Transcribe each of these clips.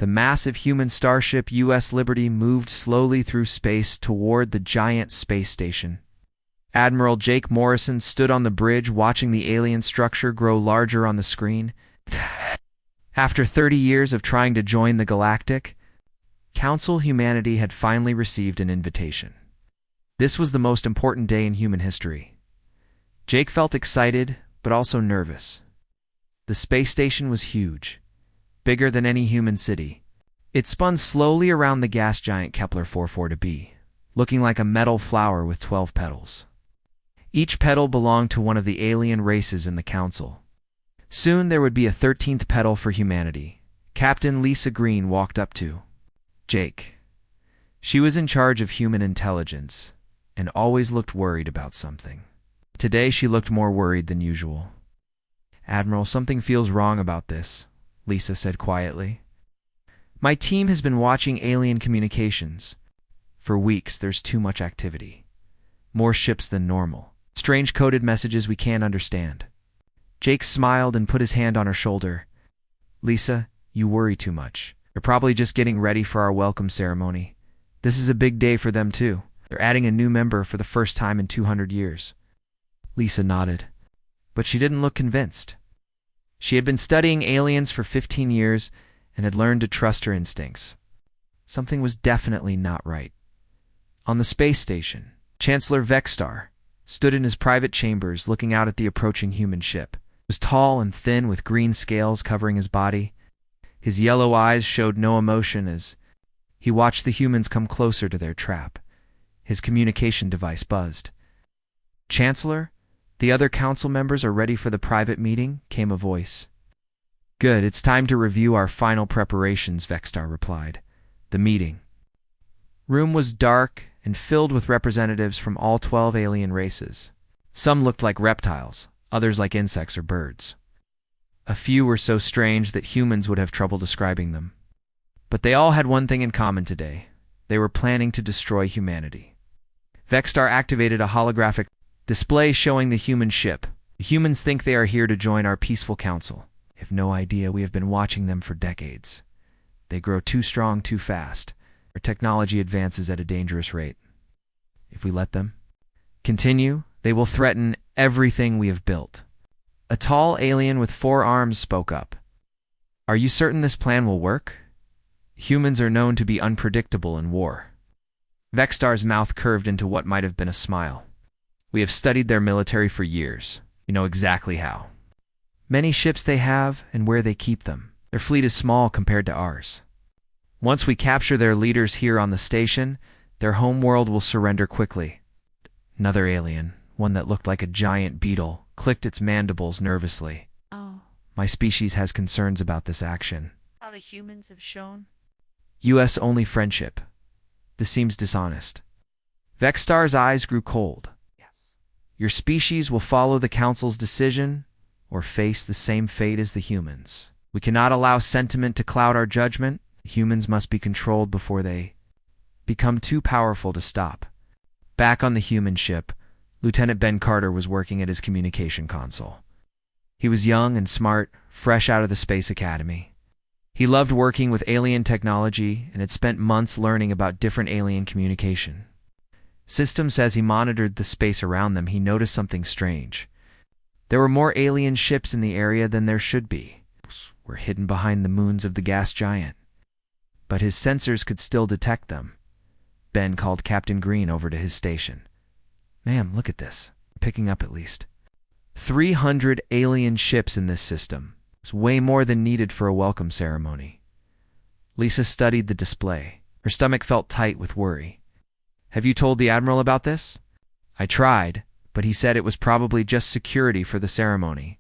The massive human starship U.S. Liberty moved slowly through space toward the giant space station. Admiral Jake Morrison stood on the bridge watching the alien structure grow larger on the screen. After 30 years of trying to join the Galactic Council, humanity had finally received an invitation. This was the most important day in human history. Jake felt excited, but also nervous. The space station was huge, bigger than any human city. It spun slowly around the gas giant Kepler 44b, looking like a metal flower with 12 petals. Each petal belonged to one of the alien races in the council. Soon there would be a 13th petal for humanity. Captain Lisa Green walked up to Jake. She was in charge of human intelligence and always looked worried about something. Today she looked more worried than usual. "Admiral, something feels wrong about this," Lisa said quietly. "My team has been watching alien communications. For weeks there's too much activity. More ships than normal. Strange coded messages we can't understand." Jake smiled and put his hand on her shoulder. "Lisa, you worry too much. They're probably just getting ready for our welcome ceremony. This is a big day for them too. They're adding a new member for the first time in 200 years. Lisa nodded, but she didn't look convinced. She had been studying aliens for 15 years and had learned to trust her instincts. Something was definitely not right. On the space station, Chancellor Vexstar stood in his private chambers looking out at the approaching human ship. He was tall and thin with green scales covering his body. His yellow eyes showed no emotion as he watched the humans come closer to their trap. His communication device buzzed. "Chancellor, the other council members are ready for the private meeting," came a voice. "Good, it's time to review our final preparations," Vexstar replied. The meeting room was dark and filled with representatives from all 12 alien races. Some looked like reptiles, others like insects or birds. A few were so strange that humans would have trouble describing them. But they all had one thing in common today. They were planning to destroy humanity. Vexstar activated a holographic display showing the human ship. "The humans think they are here to join our peaceful council. They have no idea we have been watching them for decades. They grow too strong too fast. Our technology advances at a dangerous rate. If we let them continue, they will threaten everything we have built." A tall alien with 4 arms spoke up. "Are you certain this plan will work? Humans are known to be unpredictable in war." Vexstar's mouth curved into what might have been a smile. "We have studied their military for years. We know exactly how many ships they have and where they keep them. Their fleet is small compared to ours. Once we capture their leaders here on the station, their home world will surrender quickly." Another alien, one that looked like a giant beetle, clicked its mandibles nervously. "Oh, "My species has concerns about this action. how the humans have shown." U.S.-only friendship. This seems dishonest." Vexstar's eyes grew cold. "Yes. "Your species will follow the Council's decision or face the same fate as the humans. We cannot allow sentiment to cloud our judgment. Humans must be controlled before they become too powerful to stop." Back on the human ship, Lieutenant Ben Carter was working at his communication console. He was young and smart, fresh out of the Space Academy. He loved working with alien technology and had spent months learning about different alien communication systems. As he monitored the space around them, he noticed something strange. There were more alien ships in the area than there should be. Were hidden behind the moons of the gas giant. But his sensors could still detect them. Ben called Captain Green over to his station. "Ma'am, look at this. Picking up at least 300 alien ships in this system. It's way more than needed for a welcome ceremony." Lisa studied the display. Her stomach felt tight with worry. "Have you told the Admiral about this?" "I tried, but he said it was probably just security for the ceremony.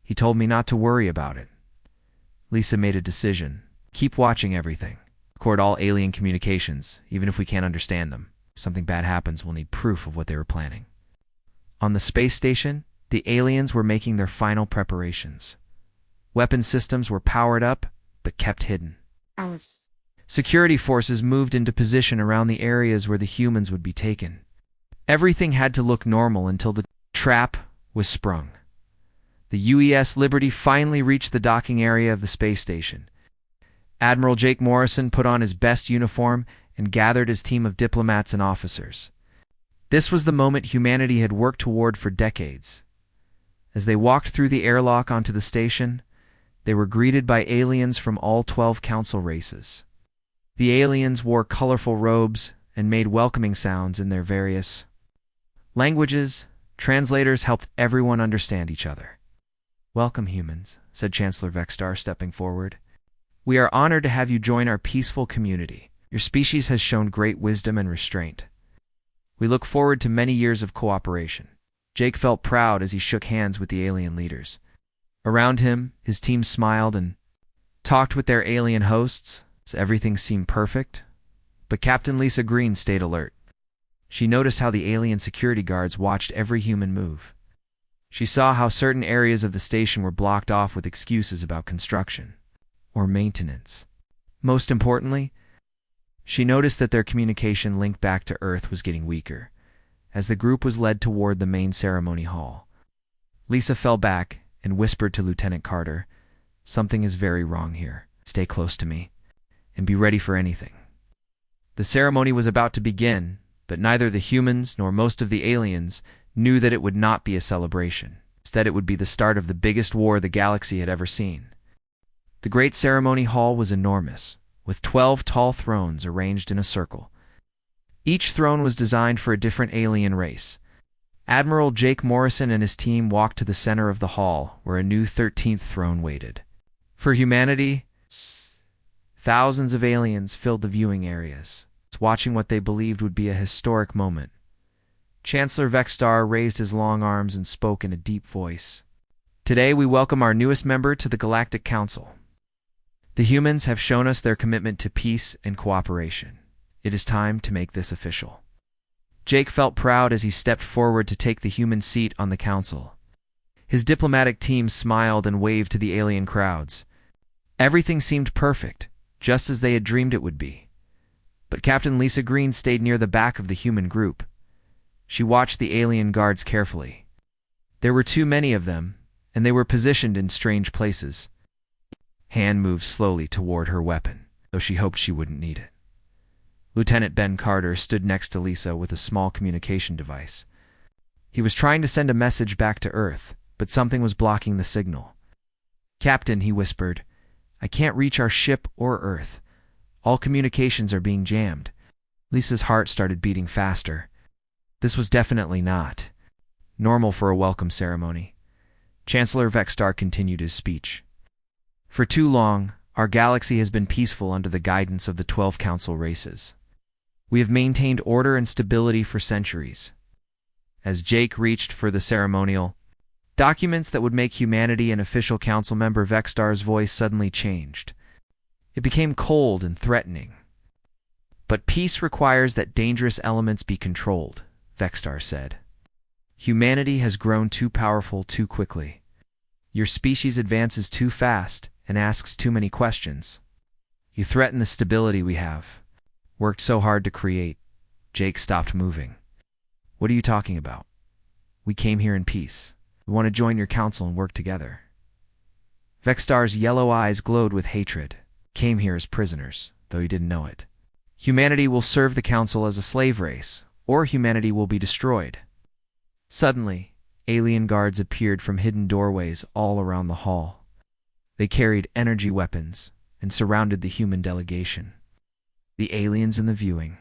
He told me not to worry about it." Lisa made a decision. "Keep watching everything. Record all alien communications, even if we can't understand them. If something bad happens, we'll need proof of what they were planning." On the space station, the aliens were making their final preparations. Weapon systems were powered up, but kept hidden. Security forces moved into position around the areas where the humans would be taken. Everything had to look normal until the trap was sprung. The UES Liberty finally reached the docking area of the space station. Admiral Jake Morrison put on his best uniform and gathered his team of diplomats and officers. This was the moment humanity had worked toward for decades. As they walked through the airlock onto the station, they were greeted by aliens from all 12 council races. The aliens wore colorful robes and made welcoming sounds in their various languages. Translators helped everyone understand each other. "Welcome, humans," said Chancellor Vexstar, stepping forward. "We are honored to have you join our peaceful community. Your species has shown great wisdom and restraint. We look forward to many years of cooperation." Jake felt proud as he shook hands with the alien leaders. Around him, his team smiled and talked with their alien hosts, so everything seemed perfect. But Captain Lisa Green stayed alert. She noticed how the alien security guards watched every human move. She saw how certain areas of the station were blocked off with excuses about construction or maintenance. Most importantly, she noticed that their communication link back to Earth was getting weaker as the group was led toward the main ceremony hall. Lisa fell back and whispered to Lieutenant Carter, "Something is very wrong here. Stay close to me and be ready for anything." The ceremony was about to begin, but neither the humans nor most of the aliens knew that it would not be a celebration. Instead, it would be the start of the biggest war the galaxy had ever seen. The great ceremony hall was enormous, with 12 tall thrones arranged in a circle. Each throne was designed for a different alien race. Admiral Jake Morrison and his team walked to the center of the hall, where a new 13th throne waited. For humanity, thousands of aliens filled the viewing areas, watching what they believed would be a historic moment. Chancellor Vexstar raised his long arms and spoke in a deep voice. "Today we welcome our newest member to the Galactic Council. The humans have shown us their commitment to peace and cooperation. It is time to make this official." Jake felt proud as he stepped forward to take the human seat on the council. His diplomatic team smiled and waved to the alien crowds. Everything seemed perfect, just as they had dreamed it would be. But Captain Lisa Green stayed near the back of the human group. She watched the alien guards carefully. There were too many of them, and they were positioned in strange places. Han moved slowly toward her weapon, though she hoped she wouldn't need it. Lieutenant Ben Carter stood next to Lisa with a small communication device. He was trying to send a message back to Earth, but something was blocking the signal. "Captain," he whispered, "I can't reach our ship or Earth. All communications are being jammed." Lisa's heart started beating faster. This was definitely not normal for a welcome ceremony. Chancellor Vexstar continued his speech. "For too long, our galaxy has been peaceful under the guidance of the 12 council races. We have maintained order and stability for centuries." As Jake reached for the ceremonial documents that would make humanity an official council member, Vexstar's voice suddenly changed. It became cold and threatening. "But peace requires that dangerous elements be controlled," Vexstar said. "Humanity has grown too powerful too quickly. Your species advances too fast and asks too many questions. You threaten the stability we have worked so hard to create." Jake stopped moving. "What are you talking about? We came here in peace. We want to join your council and work together." Vexstar's yellow eyes glowed with hatred. "Came here as prisoners, though you didn't know it. Humanity will serve the council as a slave race, or humanity will be destroyed." Suddenly, alien guards appeared from hidden doorways all around the hall. They carried energy weapons and surrounded the human delegation. The aliens in the viewing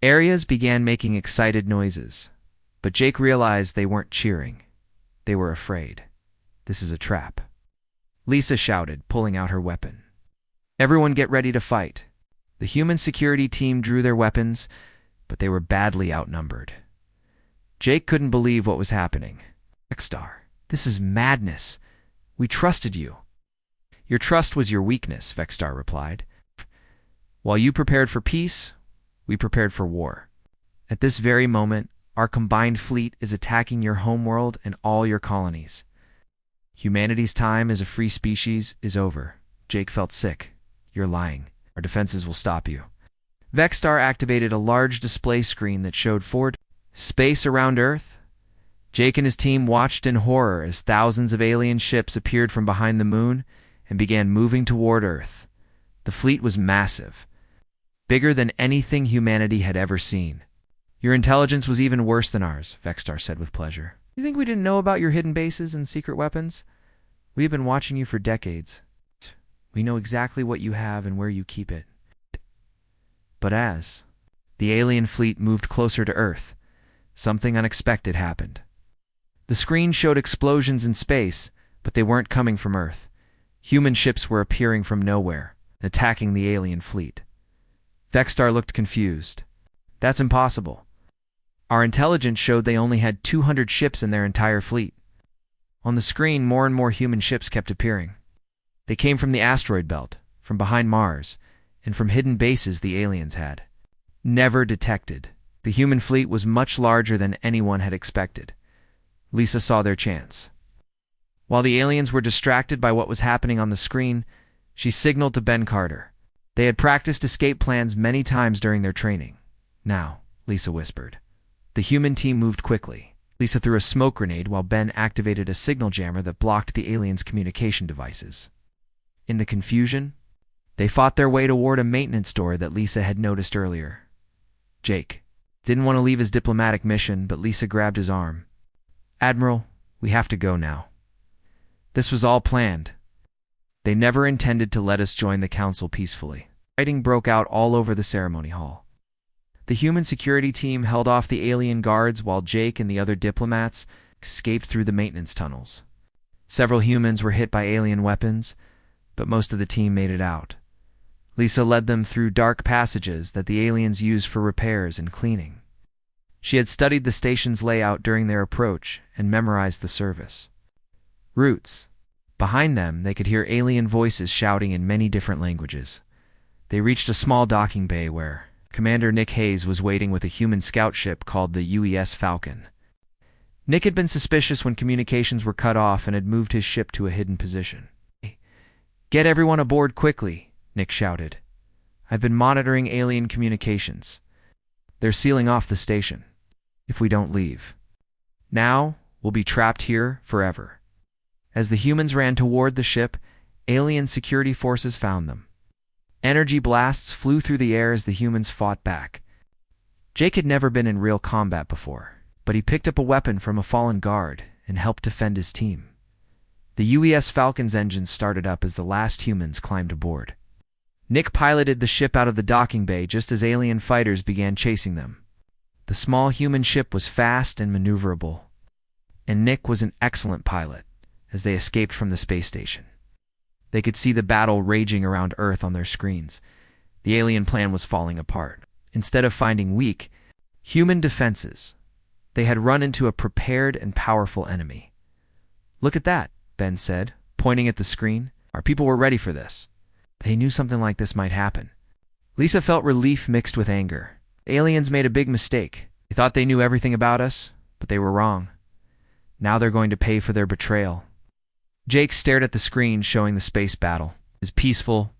areas began making excited noises, but Jake realized they weren't cheering. They were afraid. "This is a trap," Lisa shouted, pulling out her weapon. "Everyone get ready to fight." The human security team drew their weapons, but they were badly outnumbered. Jake couldn't believe what was happening. "Vexstar, this is madness. We trusted you." "Your trust was your weakness," Vexstar replied. "While you prepared for peace, we prepared for war. At this very moment, our combined fleet is attacking your homeworld and all your colonies. Humanity's time as a free species is over." Jake felt sick. "You're lying. Our defenses will stop you." Vexstar activated a large display screen that showed forward space around Earth. Jake and his team watched in horror as thousands of alien ships appeared from behind the moon and began moving toward Earth. The fleet was massive, bigger than anything humanity had ever seen. Your intelligence was even worse than ours, Vexstar said with pleasure. You think we didn't know about your hidden bases and secret weapons? We have been watching you for decades. We know exactly what you have and where you keep it. But as the alien fleet moved closer to Earth, something unexpected happened. The screen showed explosions in space, but they weren't coming from Earth. Human ships were appearing from nowhere, attacking the alien fleet. Vexstar looked confused. That's impossible. Our intelligence showed they only had 200 ships in their entire fleet. On the screen, more and more human ships kept appearing. They came from the asteroid belt, from behind Mars, and from hidden bases the aliens had never detected. The human fleet was much larger than anyone had expected. Lisa saw their chance. While the aliens were distracted by what was happening on the screen, she signaled to Ben Carter. They had practiced escape plans many times during their training. Now, Lisa whispered. The human team moved quickly. Lisa threw a smoke grenade while Ben activated a signal jammer that blocked the aliens' communication devices. In the confusion, they fought their way toward a maintenance door that Lisa had noticed earlier. Jake didn't want to leave his diplomatic mission, but Lisa grabbed his arm. Admiral, we have to go now. This was all planned. They never intended to let us join the council peacefully. Fighting broke out all over the ceremony hall. The human security team held off the alien guards while Jake and the other diplomats escaped through the maintenance tunnels. Several humans were hit by alien weapons, but most of the team made it out. Lisa led them through dark passages that the aliens used for repairs and cleaning. She had studied the station's layout during their approach and memorized the service routes. Behind them, they could hear alien voices shouting in many different languages. They reached a small docking bay where Commander Nick Hayes was waiting with a human scout ship called the UES Falcon. Nick had been suspicious when communications were cut off and had moved his ship to a hidden position. Get everyone aboard quickly, Nick shouted. I've been monitoring alien communications. They're sealing off the station if we don't leave. Now, we'll be trapped here forever. As the humans ran toward the ship, alien security forces found them. Energy blasts flew through the air as the humans fought back. Jake had never been in real combat before, but he picked up a weapon from a fallen guard and helped defend his team. The UES Falcon's engines started up as the last humans climbed aboard. Nick piloted the ship out of the docking bay just as alien fighters began chasing them. The small human ship was fast and maneuverable, and Nick was an excellent pilot as they escaped from the space station. They could see the battle raging around Earth on their screens. The alien plan was falling apart. Instead of finding weak, human defenses, they had run into a prepared and powerful enemy. Look at that, Ben said, pointing at the screen. Our people were ready for this. They knew something like this might happen. Lisa felt relief mixed with anger. Aliens made a big mistake. They thought they knew everything about us, but they were wrong. Now they're going to pay for their betrayal. Jake stared at the screen showing the space battle. His peaceful,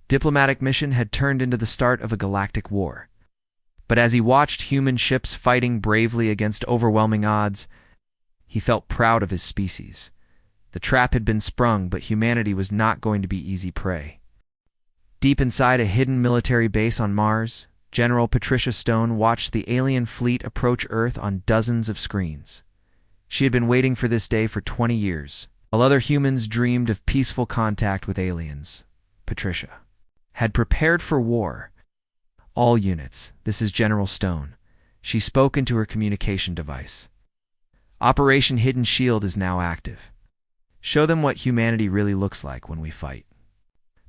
diplomatic mission had turned into the start of a galactic war. But as he watched human ships fighting bravely against overwhelming odds, he felt proud of his species. The trap had been sprung, but humanity was not going to be easy prey. Deep inside a hidden military base on Mars, General Patricia Stone watched the alien fleet approach Earth on dozens of screens. She had been waiting for this day for 20 years. While other humans dreamed of peaceful contact with aliens, Patricia had prepared for war. All units, this is General Stone. She spoke into her communication device. Operation Hidden Shield is now active. Show them what humanity really looks like when we fight.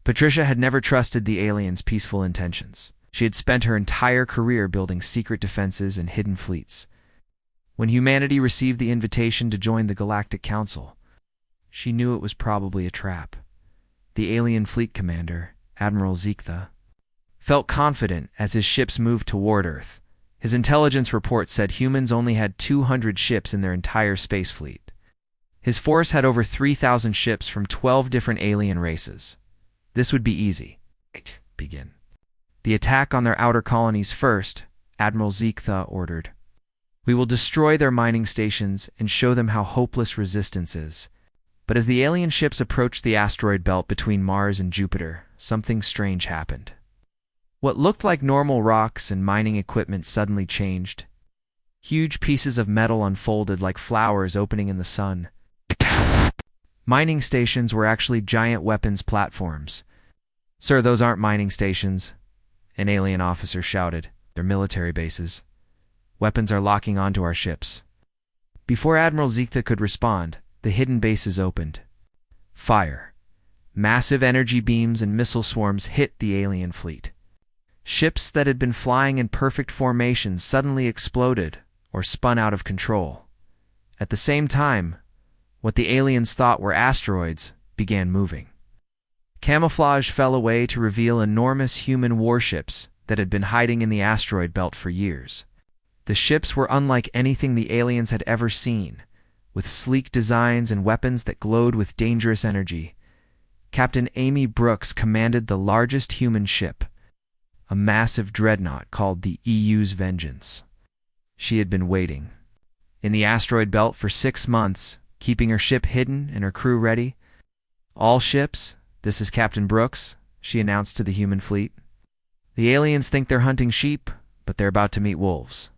Patricia had never trusted the aliens' peaceful intentions. She had spent her entire career building secret defenses and hidden fleets. When humanity received the invitation to join the Galactic Council, she knew it was probably a trap. The alien fleet commander, Admiral Zeektha, felt confident as his ships moved toward Earth. His intelligence report said humans only had 200 ships in their entire space fleet. His force had over 3,000 ships from 12 different alien races. This would be easy. Begin. The attack on their outer colonies first, Admiral Zeektha ordered. We will destroy their mining stations and show them how hopeless resistance is. But as the alien ships approached the asteroid belt between Mars and Jupiter, something strange happened. What looked like normal rocks and mining equipment suddenly changed. Huge pieces of metal unfolded like flowers opening in the sun. Mining stations were actually giant weapons platforms. "Sir, those aren't mining stations," an alien officer shouted. "They're military bases. Weapons are locking onto our ships." Before Admiral Zekta could respond, the hidden bases opened. Fire. Massive energy beams and missile swarms hit the alien fleet. Ships that had been flying in perfect formation suddenly exploded or spun out of control. At the same time, what the aliens thought were asteroids began moving. Camouflage fell away to reveal enormous human warships that had been hiding in the asteroid belt for years. The ships were unlike anything the aliens had ever seen, with sleek designs and weapons that glowed with dangerous energy. Captain Amy Brooks commanded the largest human ship, a massive dreadnought called the EU's Vengeance. She had been waiting in the asteroid belt for 6 months, keeping her ship hidden and her crew ready. "All ships, this is Captain Brooks," she announced to the human fleet. "The aliens think they're hunting sheep, but they're about to meet wolves.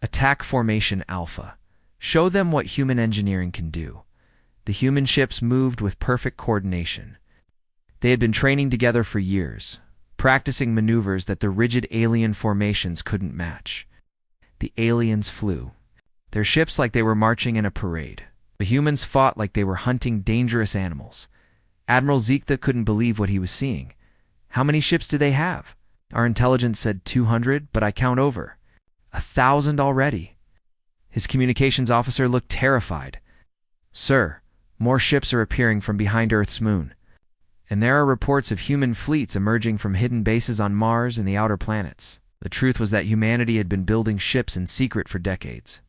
Attack Formation Alpha. Show them what human engineering can do." The human ships moved with perfect coordination. They had been training together for years, practicing maneuvers that the rigid alien formations couldn't match. The aliens flew, their ships like they were marching in a parade. The humans fought like they were hunting dangerous animals. Admiral Zekta couldn't believe what he was seeing. "How many ships do they have?" "Our intelligence said 200, but I count over 1,000 already." His communications officer looked terrified. "Sir, more ships are appearing from behind Earth's moon. And there are reports of human fleets emerging from hidden bases on Mars and the outer planets." The truth was that humanity had been building ships in secret for decades.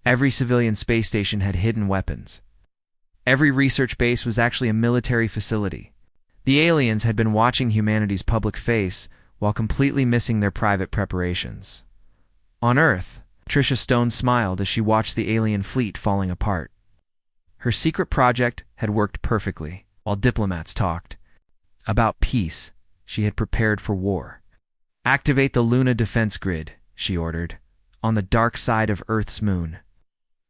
Every civilian space station had hidden weapons. Every research base was actually a military facility. The aliens had been watching humanity's public face while completely missing their private preparations. On Earth, Tricia Stone smiled as she watched the alien fleet falling apart. Her secret project had worked perfectly, while diplomats talked about peace. She had prepared for war. "Activate the Luna defense grid," she ordered, "on the dark side of Earth's moon."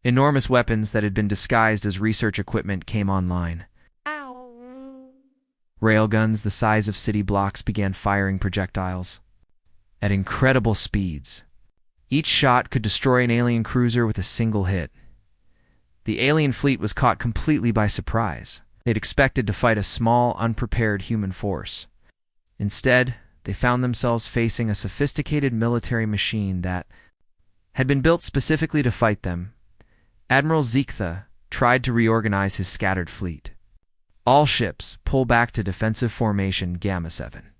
Enormous weapons that had been disguised as research equipment came online. Ow. Railguns the size of city blocks began firing projectiles at incredible speeds. Each shot could destroy an alien cruiser with a single hit. The alien fleet was caught completely by surprise. They'd expected to fight a small, unprepared human force. Instead, they found themselves facing a sophisticated military machine that had been built specifically to fight them. Admiral Zekta tried to reorganize his scattered fleet. "All ships, pull back to defensive formation Gamma 7.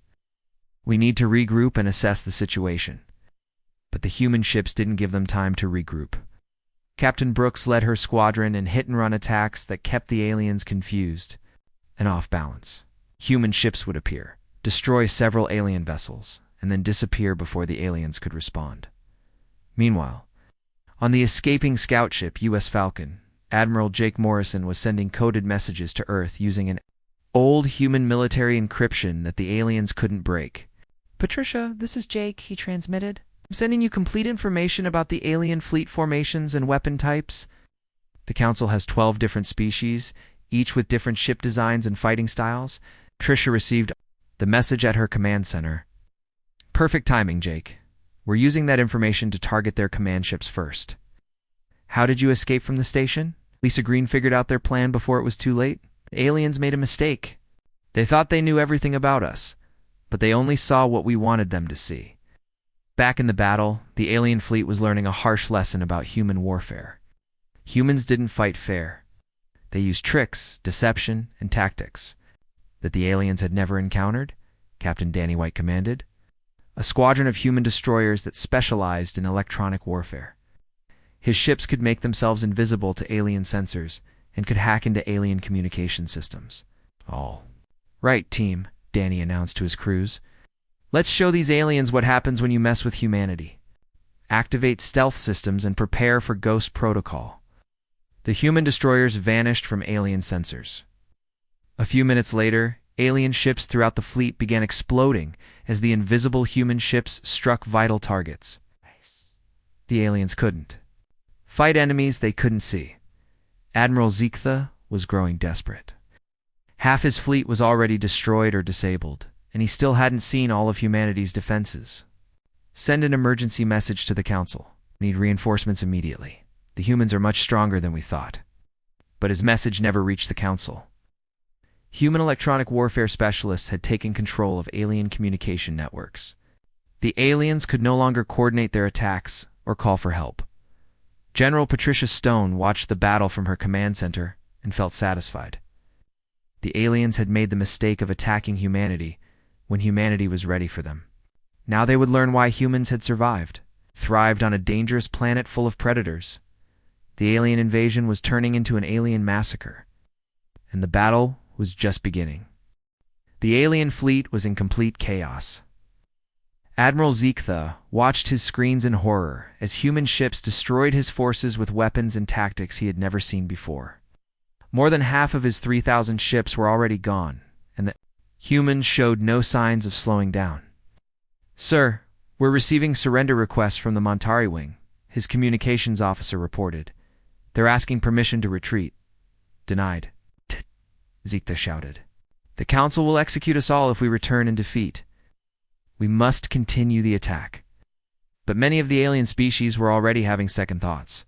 We need to regroup and assess the situation." But the human ships didn't give them time to regroup. Captain Brooks led her squadron in hit-and-run attacks that kept the aliens confused and off balance. Human ships would appear, destroy several alien vessels, and then disappear before the aliens could respond. Meanwhile, on the escaping scout ship U.S. Falcon, Admiral Jake Morrison was sending coded messages to Earth using an old human military encryption that the aliens couldn't break. "Patricia, this is Jake," he transmitted. "I'm sending you complete information about the alien fleet formations and weapon types. The Council has 12 different species, each with different ship designs and fighting styles." Tricia received the message at her command center. "Perfect timing, Jake. We're using that information to target their command ships first." "How did you escape from the station?" Lisa Green figured out their plan before it was too late. "The aliens made a mistake. They thought they knew everything about us, but they only saw what we wanted them to see." Back in the battle, the alien fleet was learning a harsh lesson about human warfare. Humans didn't fight fair. They used tricks, deception, and tactics that the aliens had never encountered, Captain Danny White commanded. A squadron of human destroyers that specialized in electronic warfare. His ships could make themselves invisible to alien sensors and could hack into alien communication systems. "All right, team," Danny announced to his crews. "Let's show these aliens what happens when you mess with humanity. Activate stealth systems and prepare for Ghost Protocol." The human destroyers vanished from alien sensors. A few minutes later, alien ships throughout the fleet began exploding as the invisible human ships struck vital targets. The aliens couldn't fight enemies they couldn't see. Admiral Ziktha was growing desperate. Half his fleet was already destroyed or disabled, and he still hadn't seen all of humanity's defenses. Send an emergency message to the Council. Need reinforcements immediately. The humans are much stronger than we thought. But his message never reached the Council. Human electronic warfare specialists had taken control of alien communication networks. The aliens could no longer coordinate their attacks or call for help. General Patricia Stone watched the battle from her command center and felt satisfied. The aliens had made the mistake of attacking humanity when humanity was ready for them. Now they would learn why humans had survived, thrived on a dangerous planet full of predators. The alien invasion was turning into an alien massacre, and the battle was just beginning. The alien fleet was in complete chaos. Admiral Ziktha watched his screens in horror as human ships destroyed his forces with weapons and tactics he had never seen before. More than half of his 3,000 ships were already gone, and the humans showed no signs of slowing down. "Sir, we're receiving surrender requests from the Montari wing," his communications officer reported. "They're asking permission to retreat." "Denied," Ziktha shouted. "The Council will execute us all if we return in defeat. We must continue the attack." But many of the alien species were already having second thoughts.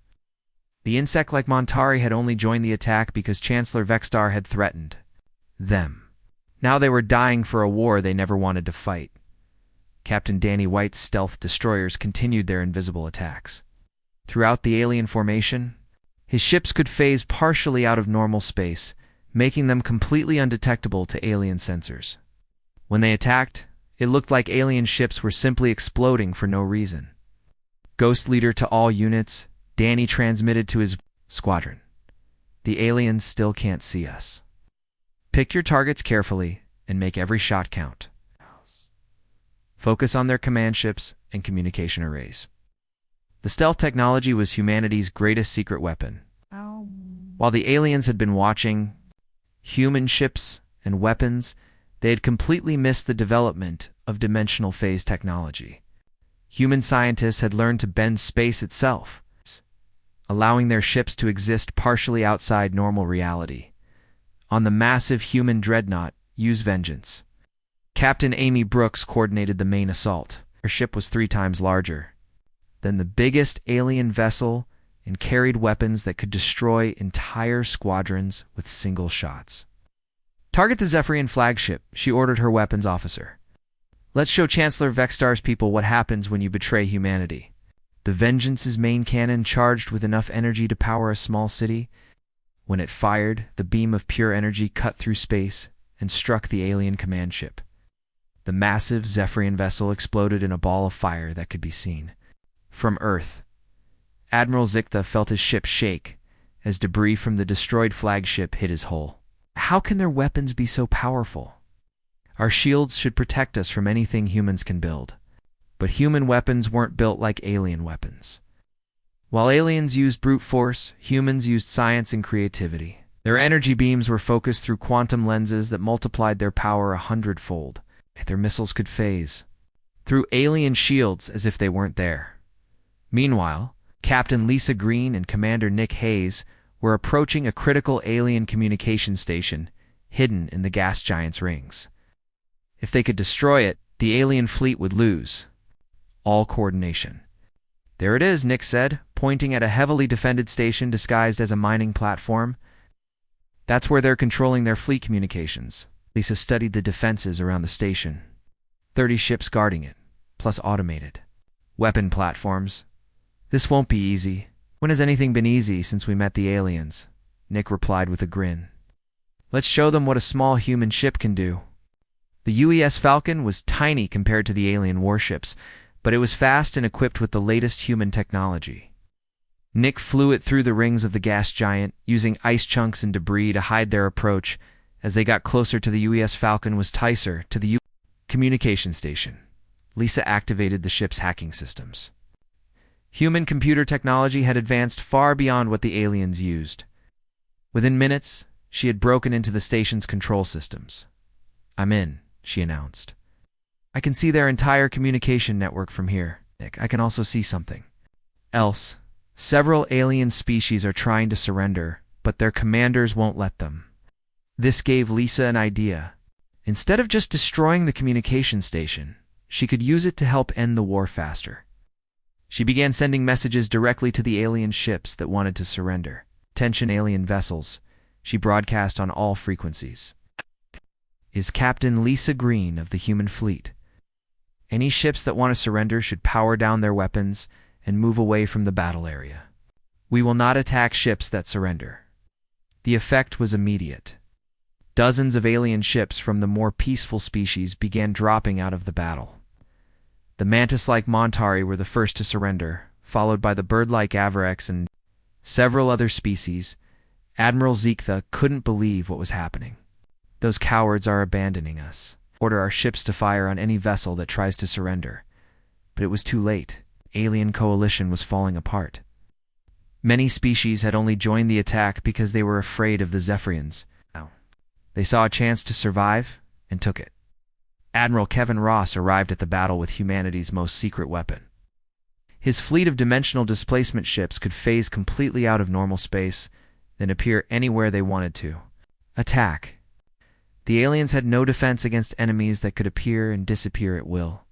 The insect-like Montari had only joined the attack because Chancellor Vexstar had threatened them. Now they were dying for a war they never wanted to fight. Captain Danny White's stealth destroyers continued their invisible attacks. Throughout the alien formation, his ships could phase partially out of normal space, making them completely undetectable to alien sensors. When they attacked, it looked like alien ships were simply exploding for no reason. Ghost leader to all units, Danny transmitted to his squadron. "The aliens still can't see us. Pick your targets carefully and make every shot count. Focus on their command ships and communication arrays." The stealth technology was humanity's greatest secret weapon. While the aliens had been watching human ships and weapons, they had completely missed the development of dimensional phase technology. Human scientists had learned to bend space itself, allowing their ships to exist partially outside normal reality. On the massive human dreadnought, Use Vengeance, Captain Amy Brooks coordinated the main assault. Her ship was 3 times larger than the biggest alien vessel and carried weapons that could destroy entire squadrons with single shots. "Target the Zephyrian flagship," she ordered her weapons officer. "Let's show Chancellor Vexstar's people what happens when you betray humanity." The Vengeance's main cannon charged with enough energy to power a small city. When it fired, the beam of pure energy cut through space and struck the alien command ship. The massive Zephyrian vessel exploded in a ball of fire that could be seen from Earth. Admiral Ziktha felt his ship shake as debris from the destroyed flagship hit his hull. How can their weapons be so powerful? Our shields should protect us from anything humans can build. But human weapons weren't built like alien weapons. While aliens used brute force, humans used science and creativity. Their energy beams were focused through quantum lenses that multiplied their power 100-fold. Their missiles could phase through alien shields as if they weren't there. Meanwhile, Captain Lisa Green and Commander Nick Hayes were approaching a critical alien communication station hidden in the gas giant's rings. If they could destroy it, the alien fleet would lose all coordination. "There it is," Nick said, pointing at a heavily defended station disguised as a mining platform. "That's where they're controlling their fleet communications." Lisa studied the defenses around the station. 30 ships guarding it, plus automated weapon platforms. "This won't be easy." "When has anything been easy since we met the aliens?" Nick replied with a grin. "Let's show them what a small human ship can do." The UES Falcon was tiny compared to the alien warships, but it was fast and equipped with the latest human technology. Nick flew it through the rings of the gas giant, using ice chunks and debris to hide their approach. As they got closer to the UES Falcon was Tyser to the communication station. Lisa activated the ship's hacking systems. Human computer technology had advanced far beyond what the aliens used. Within minutes, she had broken into the station's control systems. "I'm in," she announced. "I can see their entire communication network from here. Nick, I can also see something else. Several alien species are trying to surrender, but their commanders won't let them." This gave Lisa an idea. Instead of just destroying the communication station, she could use it to help end the war faster. She began sending messages directly to the alien ships that wanted to surrender. "Attention alien vessels," she broadcast on all frequencies. "Is Captain Lisa Green of the human fleet. Any ships that want to surrender should power down their weapons and move away from the battle area. We will not attack ships that surrender." The effect was immediate. Dozens of alien ships from the more peaceful species began dropping out of the battle. The mantis-like Montari were the first to surrender, followed by the bird-like Avarex and several other species. Admiral Zektha couldn't believe what was happening. "Those cowards are abandoning us. Order our ships to fire on any vessel that tries to surrender." But it was too late. Alien coalition was falling apart. Many species had only joined the attack because they were afraid of the Zephyrians. They saw a chance to survive and took it. Admiral Kevin Ross arrived at the battle with humanity's most secret weapon. His fleet of dimensional displacement ships could phase completely out of normal space, then appear anywhere they wanted to. Attack. The aliens had no defense against enemies that could appear and disappear at will.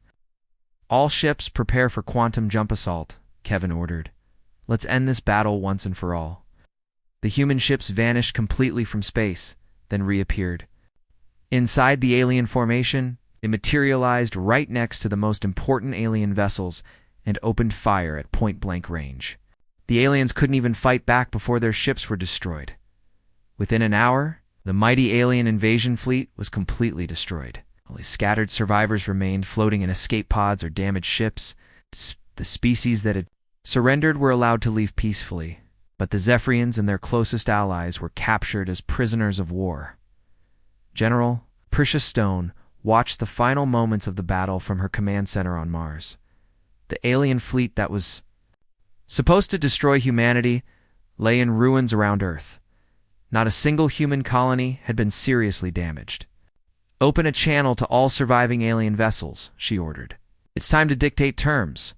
"All ships prepare for quantum jump assault," Kevin ordered. "Let's end this battle once and for all." The human ships vanished completely from space, then reappeared. Inside the alien formation, it materialized right next to the most important alien vessels and opened fire at point-blank range. The aliens couldn't even fight back before their ships were destroyed. Within an hour, the mighty alien invasion fleet was completely destroyed. Only scattered survivors remained floating in escape pods or damaged ships. The species that had surrendered were allowed to leave peacefully, but the Zephyrians and their closest allies were captured as prisoners of war. General Patricia Stone watched the final moments of the battle from her command center on Mars. The alien fleet that was supposed to destroy humanity lay in ruins around Earth. Not a single human colony had been seriously damaged. "Open a channel to all surviving alien vessels," she ordered. "It's time to dictate terms."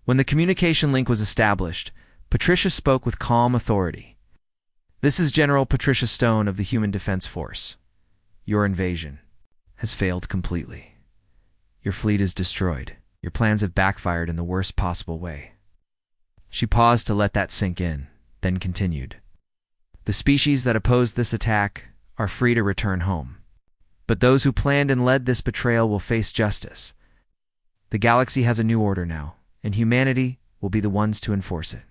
When the communication link was established, Patricia spoke with calm authority. "This is General Patricia Stone of the Human Defense Force. Your invasion has failed completely. Your fleet is destroyed. Your plans have backfired in the worst possible way." She paused to let that sink in, then continued. "The species that opposed this attack are free to return home. But those who planned and led this betrayal will face justice. The galaxy has a new order now, and humanity will be the ones to enforce it.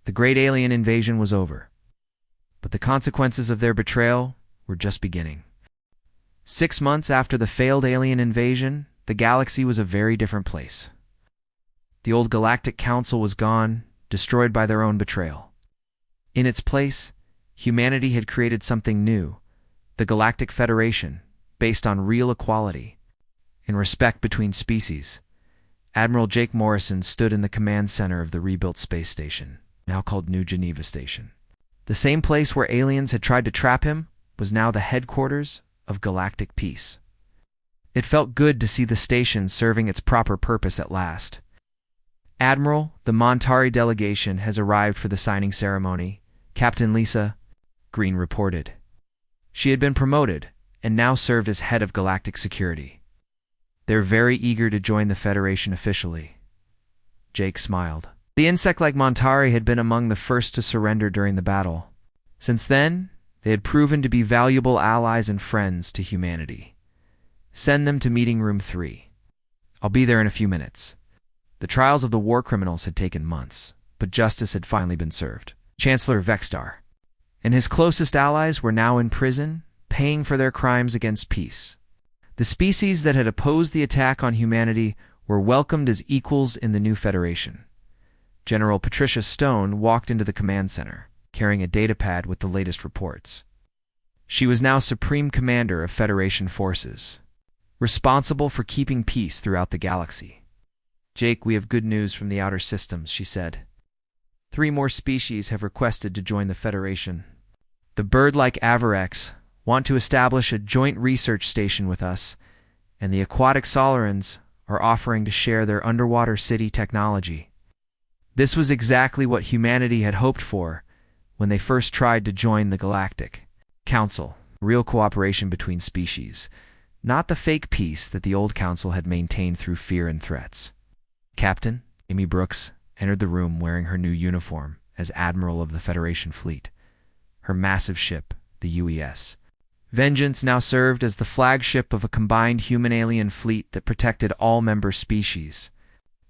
The great alien invasion was over, but the consequences of their betrayal were just beginning." 6 months after the failed alien invasion, the galaxy was a very different place. The old Galactic Council was gone, destroyed by their own betrayal. In its place, humanity had created something new, the Galactic Federation, based on real equality and respect between species. Admiral Jake Morrison stood in the command center of the rebuilt space station, now called New Geneva Station. The same place where aliens had tried to trap him was now the headquarters of galactic peace. It felt good to see the station serving its proper purpose at last. "Admiral, the Montari delegation has arrived for the signing ceremony," Captain Lisa Green reported. She had been promoted and now served as head of galactic security. "They're very eager to join the Federation officially." Jake smiled. The insect-like Montari had been among the first to surrender during the battle. Since then, they had proven to be valuable allies and friends to humanity. "Send them to Meeting Room 3. I'll be there in a few minutes." The trials of the war criminals had taken months, but justice had finally been served. Chancellor Vextar and his closest allies were now in prison, paying for their crimes against peace. The species that had opposed the attack on humanity were welcomed as equals in the new Federation. General Patricia Stone walked into the command center, carrying a datapad with the latest reports. She was now Supreme Commander of Federation forces, responsible for keeping peace throughout the galaxy. Jake, we have good news from the outer systems, she said. 3 more species have requested to join the Federation. The bird-like Avarex want to establish a joint research station with us, and the aquatic Solarans are offering to share their underwater city technology. This was exactly what humanity had hoped for when they first tried to join the Galactic Council. Real cooperation between species, not the fake peace that the old council had maintained through fear and threats. Captain Amy Brooks entered the room wearing her new uniform as Admiral of the Federation fleet. Her massive ship, the UES Vengeance, now served as the flagship of a combined human-alien fleet that protected all member species.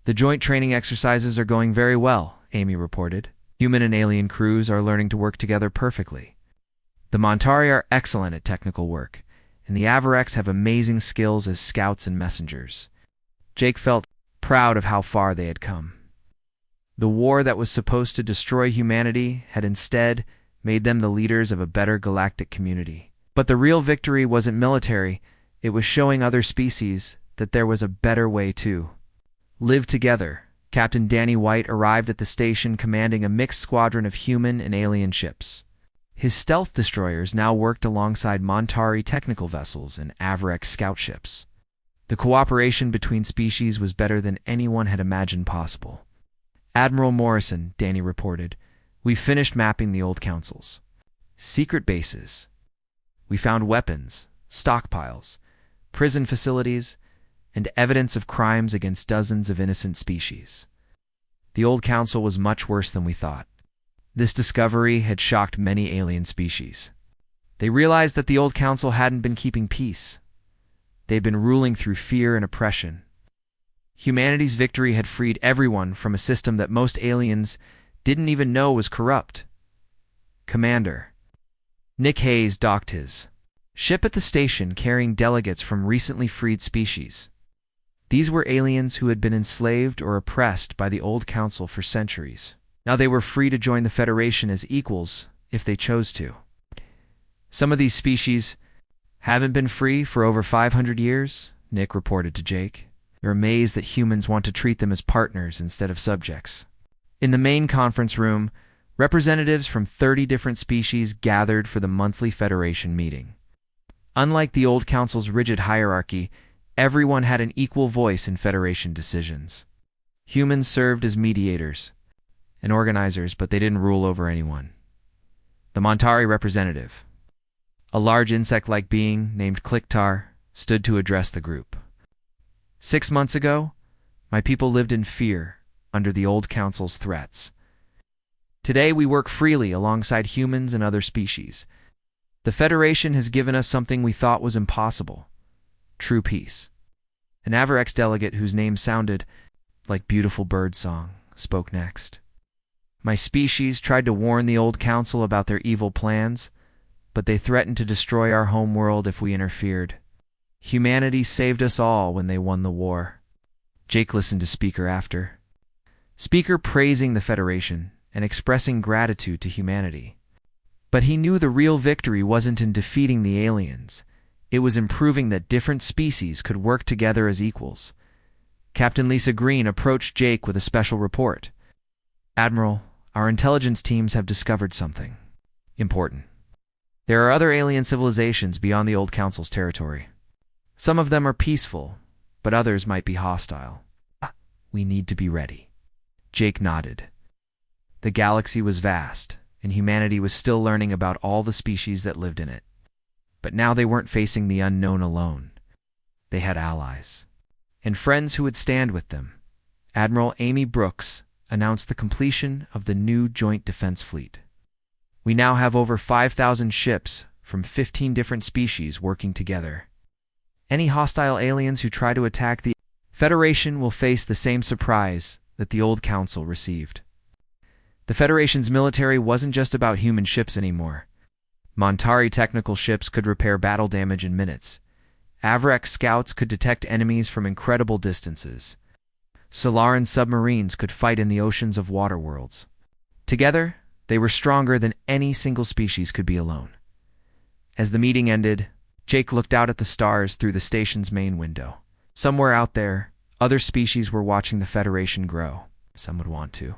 The joint training exercises are going very well, Amy reported. Human and alien crews are learning to work together perfectly. The Montari are excellent at technical work, and the Avarex have amazing skills as scouts and messengers. Jake felt proud of how far they had come. The war that was supposed to destroy humanity had instead made them the leaders of a better galactic community. But the real victory wasn't military, it was showing other species that there was a better way to live together. Captain Danny White arrived at the station commanding a mixed squadron of human and alien ships. His stealth destroyers now worked alongside Montari technical vessels and Avarex scout ships. The cooperation between species was better than anyone had imagined possible. Admiral Morrison, Danny reported, "We've finished mapping the old councils. Secret bases. We found weapons, stockpiles, prison facilities, and evidence of crimes against dozens of innocent species. The old council was much worse than we thought." This discovery had shocked many alien species. They realized that the old council hadn't been keeping peace. They'd been ruling through fear and oppression. Humanity's victory had freed everyone from a system that most aliens didn't even know was corrupt. Commander Nick Hayes docked his ship at the station carrying delegates from recently freed species. These were aliens who had been enslaved or oppressed by the old council for centuries. Now they were free to join the Federation as equals if they chose to. Some of these species haven't been free for over 500 years, Nick reported to Jake. They're amazed that humans want to treat them as partners instead of subjects. In the main conference room, representatives from 30 different species gathered for the monthly Federation meeting. Unlike the old council's rigid hierarchy, everyone had an equal voice in Federation decisions. Humans served as mediators and organizers, but they didn't rule over anyone. The Montari representative, a large insect-like being named Clicktar, stood to address the group. 6 months ago, my people lived in fear under the old council's threats. Today we work freely alongside humans and other species. The Federation has given us something we thought was impossible: true peace. An Avarex delegate whose name sounded like beautiful bird song spoke next. My species tried to warn the old council about their evil plans, but they threatened to destroy our home world if we interfered. Humanity saved us all when they won the war. Jake listened to Speaker after Speaker praising the Federation and expressing gratitude to humanity. But he knew the real victory wasn't in defeating the aliens. It was in proving that different species could work together as equals. Captain Lisa Green approached Jake with a special report. "Admiral, our intelligence teams have discovered something important. There are other alien civilizations beyond the old council's territory. Some of them are peaceful, but others might be hostile. We need to be ready." Jake nodded. The galaxy was vast, and humanity was still learning about all the species that lived in it. But now they weren't facing the unknown alone. They had allies and friends who would stand with them. Admiral Amy Brooks announced the completion of the new Joint Defense Fleet. "We now have over 5,000 ships from 15 different species working together. Any hostile aliens who try to attack the Federation will face the same surprise that the old council received." The Federation's military wasn't just about human ships anymore. Montari technical ships could repair battle damage in minutes. Avarex scouts could detect enemies from incredible distances. Solaran submarines could fight in the oceans of water worlds. Together, they were stronger than any single species could be alone. As the meeting ended, Jake looked out at the stars through the station's main window. Somewhere out there, Other species were watching the Federation grow. Some would want to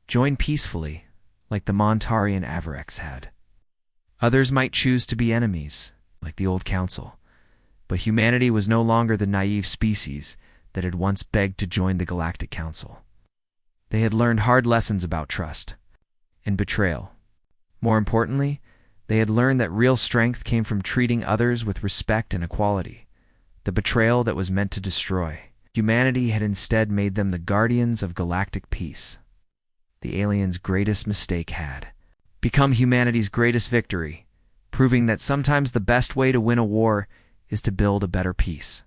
join peacefully, like the Montarian Avarex had. Others might choose to be enemies, like the Old Council. But humanity was no longer the naive species that had once begged to join the Galactic Council. They had learned hard lessons about trust and betrayal. More importantly, they had learned that real strength came from treating others with respect and equality. The betrayal that was meant to destroy humanity had instead made them the guardians of galactic peace. The aliens' greatest mistake had become humanity's greatest victory, proving that sometimes the best way to win a war is to build a better peace.